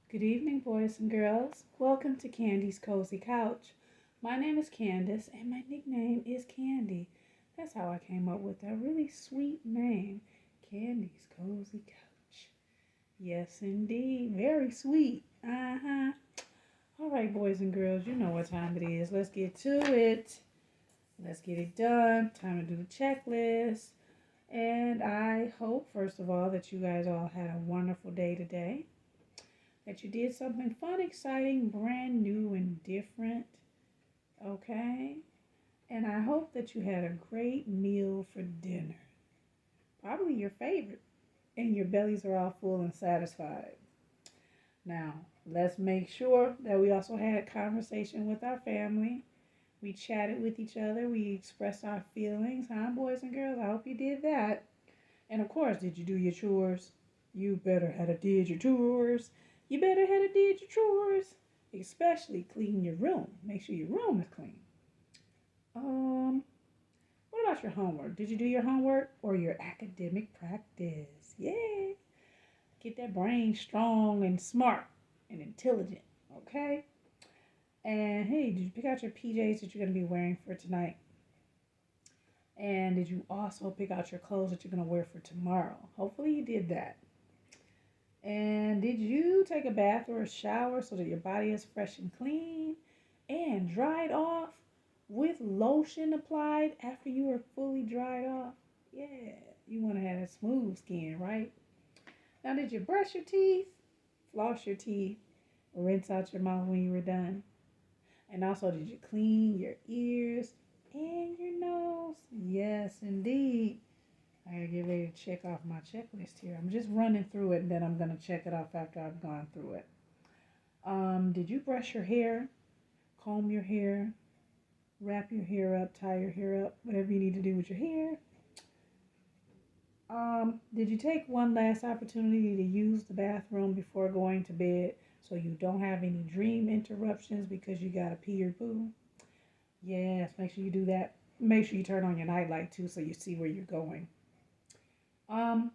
Good evening, boys and girls. Welcome to Candy's Cozy Couch. My name is Candace, and my nickname is Candy. That's how I came up with that really sweet name, Candy's Cozy Couch. Yes, indeed. Very sweet. Uh-huh. All right, boys and girls, you know what time it is. Let's get to it. Let's get it done. Time to do the checklist. And I hope, first of all, that you guys all had a wonderful day today, that you did something fun, exciting, brand new, and different. Okay? And I hope that you had a great meal for dinner. Probably your favorite. And your bellies are all full and satisfied. Now, let's make sure that we also had conversation with our family. We chatted with each other. We expressed our feelings. Huh, boys and girls? I hope you did that. And of course, did you do your chores? You better have did your chores. You better have did your chores. Especially clean your room. Make sure your room is clean. Um, what about your homework? Did you do your homework or your academic practice? Yeah. Get that brain strong and smart and intelligent. Okay? And hey, did you pick out your PJs that you're going to be wearing for tonight? And did you also pick out your clothes that you're going to wear for tomorrow? Hopefully you did that. And did you take a bath or a shower so that your body is fresh and clean and dried off with lotion applied after you were fully dried off? Yeah, you want to have a smooth skin, right? Now, did you brush your teeth, floss your teeth, rinse out your mouth when you were done? And also, did you clean your ears and your nose? Yes, indeed. I gotta get ready to check off my checklist here. I'm just running through it and then I'm gonna check it off after I've gone through it. Did you brush your hair, comb your hair, wrap your hair up, tie your hair up, whatever you need to do with your hair? Did you take one last opportunity to use the bathroom before going to bed so you don't have any dream interruptions because you gotta pee or poo? Yes, make sure you do that. Make sure you turn on your nightlight too so you see where you're going. Um,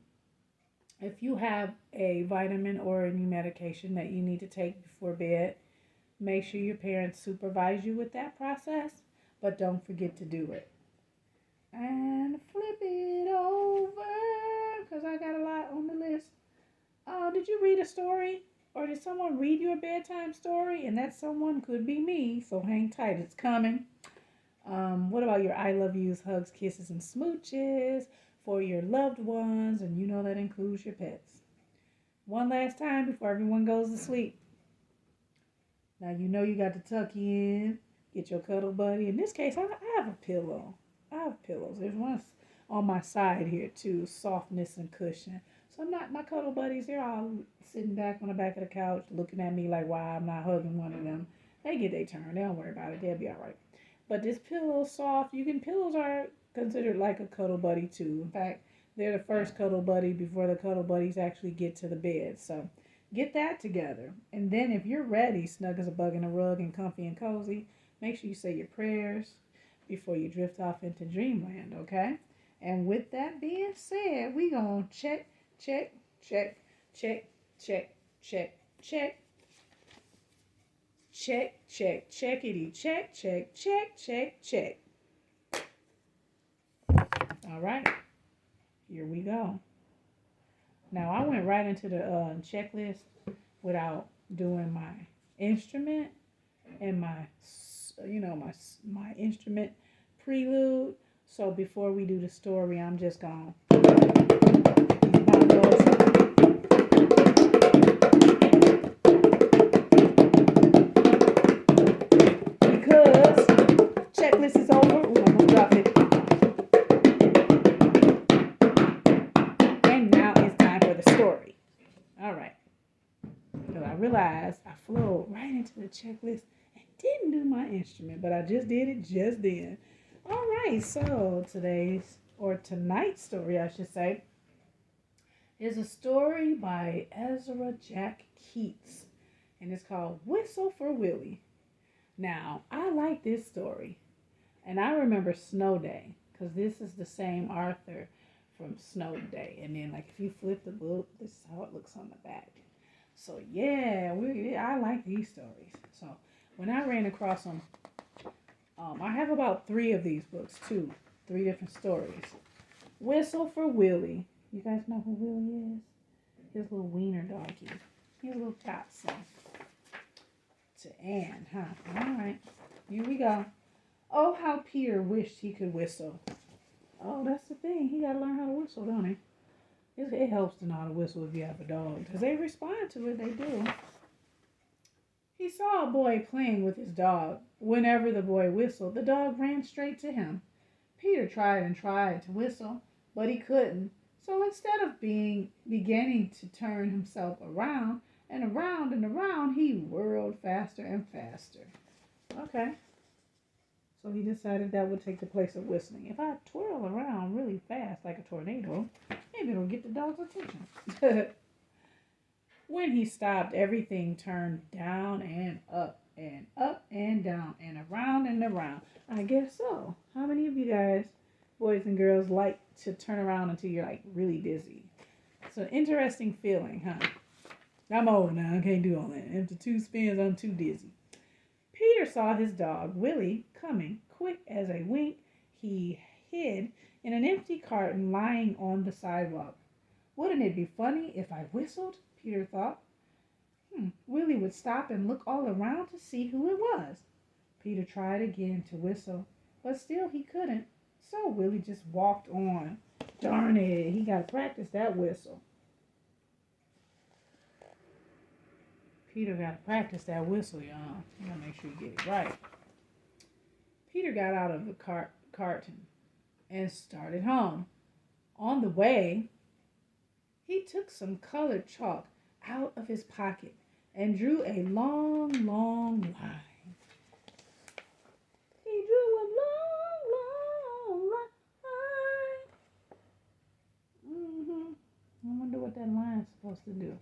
if you have a vitamin or any medication that you need to take before bed, make sure your parents supervise you with that process, but don't forget to do it. And flip it over, because I got a lot on the list. Did you read a story? Or did someone read your bedtime story? And that someone could be me, so hang tight, it's coming. What about your I love yous, hugs, kisses, and smooches for your loved ones? And you know that includes your pets. One last time before everyone goes to sleep. Now you know you got to tuck in, get your cuddle buddy. In this case, I have a pillow. I have pillows. There's one on my side here too, softness and cushion. So I'm not my cuddle buddies. They're all sitting back on the back of the couch, looking at me like why I'm not hugging one of them. They get their turn. They don't worry about it. They'll be all right. But this pillow soft. Pillows are considered like a cuddle buddy too. In fact, they're the first cuddle buddy before the cuddle buddies actually get to the bed. So get that together. And then if you're ready, snug as a bug in a rug and comfy and cozy, make sure you say your prayers before you drift off into dreamland, okay? And with that being said, we gonna check, check, check, check, check, check, check, check, check, checkity, check, check, check, check, check. All right, here we go. Now I went right into the checklist without doing my instrument and my instrument prelude. So before we do the story, I'm just gonna because checklist is over. Ooh, I'm gonna drop it. And now it's time for the story. All right. So I realized I flowed right into the checklist and didn't do my instrument, but I just did it just then. All right, so tonight's story, I should say, is a story by Ezra Jack Keats, and it's called Whistle for Willie. Now, I like this story, and I remember Snow Day, because this is the same author from Snow Day. And then, like, if you flip the book, this is how it looks on the back. So yeah, I like these stories. So when I ran across them, I have about 3 of these books too, 3 different stories. Whistle for Willie. You guys know who Willie is? His little wiener donkey. His little tot son. To Anne, huh? All right, here we go. Oh, how Peter wished he could whistle. Oh, that's the thing. He got to learn how to whistle, don't he? It helps to know how to whistle if you have a dog, because they respond to it. They do. He saw a boy playing with his dog. Whenever the boy whistled, the dog ran straight to him. Peter tried and tried to whistle, but he couldn't. So instead of beginning to turn himself around and around and around, he whirled faster and faster. Okay. So he decided that would take the place of whistling. If I twirl around really fast like a tornado, maybe it'll get the dog's attention. When he stopped, everything turned down and up and down and around and around. I guess so. How many of you guys, boys and girls, like to turn around until you're like really dizzy? It's an interesting feeling, huh? I'm old now. I can't do all that. After 2 spins, I'm too dizzy. Peter saw his dog, Willie, coming. Quick as a wink, he hid in an empty carton lying on the sidewalk. Wouldn't it be funny if I whistled? Peter thought. Willie would stop and look all around to see who it was. Peter tried again to whistle, but still he couldn't. So Willie just walked on. Darn it, he got to practice that whistle. Peter got to practice that whistle, y'all. You got to make sure you get it right. Peter got out of the carton and started home. On the way, he took some colored chalk out of his pocket and drew a long, long line. He drew a long, long line. I wonder what that line's supposed to do.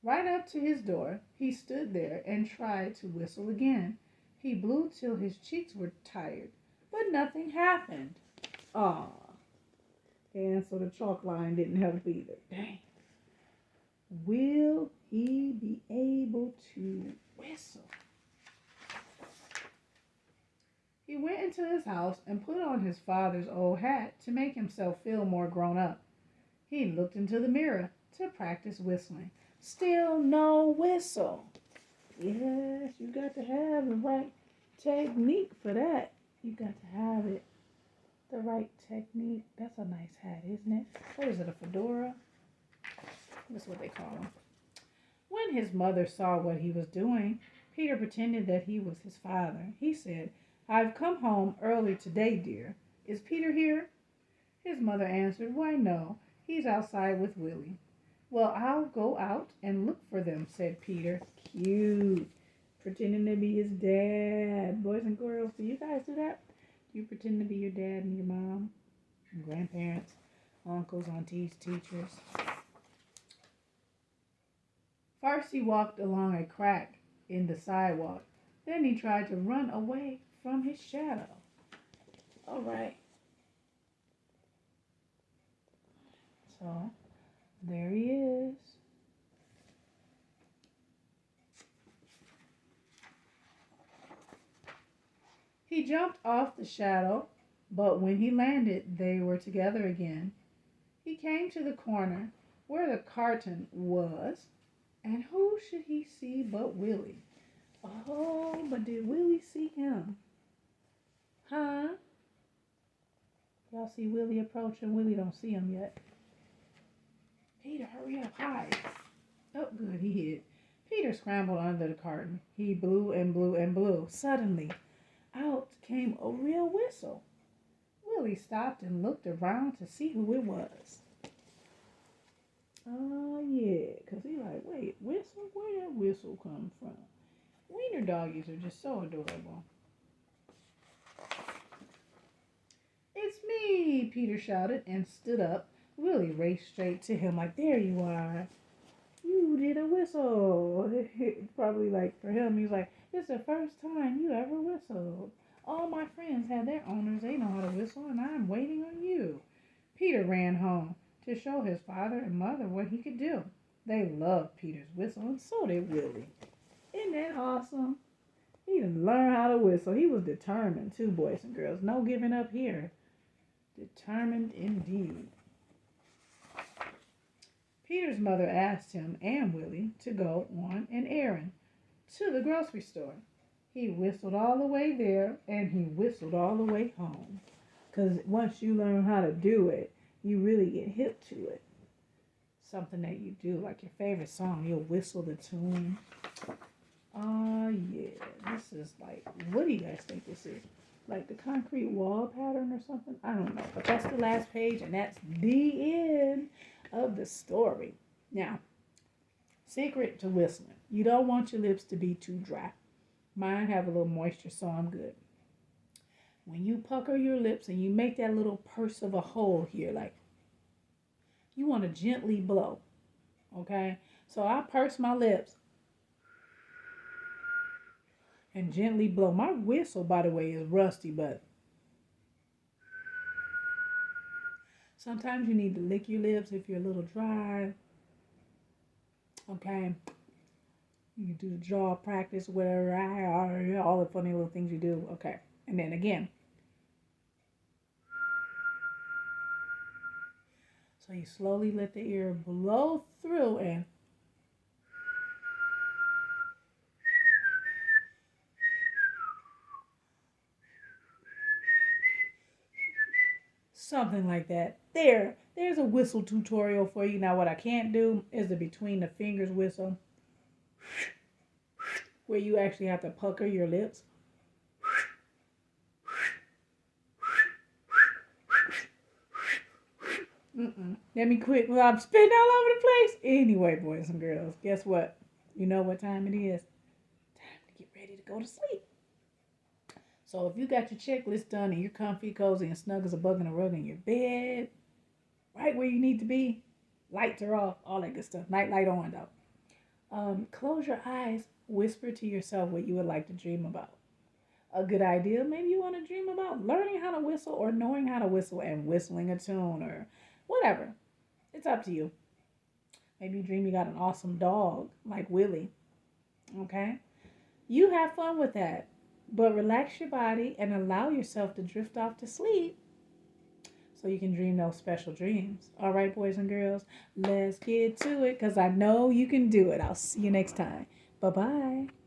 Right up to his door, he stood there and tried to whistle again. He blew till his cheeks were tired, but nothing happened. Aw. And so the chalk line didn't help either. Dang. Will he be able to whistle? He went into his house and put on his father's old hat to make himself feel more grown up. He looked into the mirror to practice whistling. Still no whistle. Yes, you got to have the right technique for that. You got to have it. The right technique. That's a nice hat, isn't it? What is it, a fedora? That's what they call them. When his mother saw what he was doing, Peter pretended that he was his father. He said, "I've come home early today, dear. Is Peter here?" His mother answered, "Why, no. He's outside with Willie." "Well, I'll go out and look for them," said Peter. Cute. Pretending to be his dad. Boys and girls, do you guys do that? Do you pretend to be your dad and your mom? And grandparents, uncles, aunties, teachers? First he walked along a crack in the sidewalk. Then he tried to run away from his shadow. All right. So, there he is. He jumped off the shadow, but when he landed, they were together again. He came to the corner where the carton was, and who should he see but Willie? Oh, but did Willie see him? Huh? Y'all see Willie approaching? Willie don't see him yet. Peter, hurry up, hide. Oh, good, he hid. Peter scrambled under the carton. He blew and blew and blew. Suddenly, out came a real whistle. Willie stopped and looked around to see who it was. Oh, yeah, because he like, wait, whistle? Where did that whistle come from? Wiener doggies are just so adorable. "It's me," Peter shouted and stood up. Willie raced straight to him like, "There you are. You did a whistle." Probably like for him, he's like, "It's the first time you ever whistled. All my friends have their owners. They know how to whistle, and I'm waiting on you." Peter ran home. to show his father and mother what he could do. They loved Peter's whistle, and so did Willie. Isn't that awesome? He didn't learn how to whistle. He was determined, too, boys and girls. No giving up here. Determined indeed. Peter's mother asked him and Willie to go on an errand to the grocery store. He whistled all the way there, and he whistled all the way home. Because once you learn how to do it, you really get hip to it. Something that you do, like your favorite song, you'll whistle the tune. Yeah, this is like, what do you guys think this is? Like the concrete wall pattern or something? I don't know, but that's the last page, and that's the end of the story. Now, secret to whistling. You don't want your lips to be too dry. Mine have a little moisture, so I'm good. When you pucker your lips and you make that little purse of a hole here, like, you want to gently blow, okay? So I purse my lips and gently blow. My whistle, by the way, is rusty, but sometimes you need to lick your lips if you're a little dry, okay? You can do the jaw practice, whatever, all the funny little things you do, okay? And then again. So you slowly let the air blow through and something like that. There's a whistle tutorial for you. Now what I can't do is the between the fingers whistle, where you actually have to pucker your lips. Let me quit. Well, I'm spitting all over the place. Anyway, boys and girls, guess what? You know what time it is. Time to get ready to go to sleep. So if you got your checklist done and you're comfy, cozy, and snug as a bug in a rug in your bed, right where you need to be, lights are off, all that good stuff. Night light on, though. Close your eyes. Whisper to yourself what you would like to dream about. A good idea, maybe you want to dream about learning how to whistle or knowing how to whistle and whistling a tune or whatever. It's up to you. Maybe you dream you got an awesome dog like Willie. Okay? You have fun with that. But relax your body and allow yourself to drift off to sleep so you can dream those special dreams. All right, boys and girls, let's get to it because I know you can do it. I'll see you next time. Bye-bye.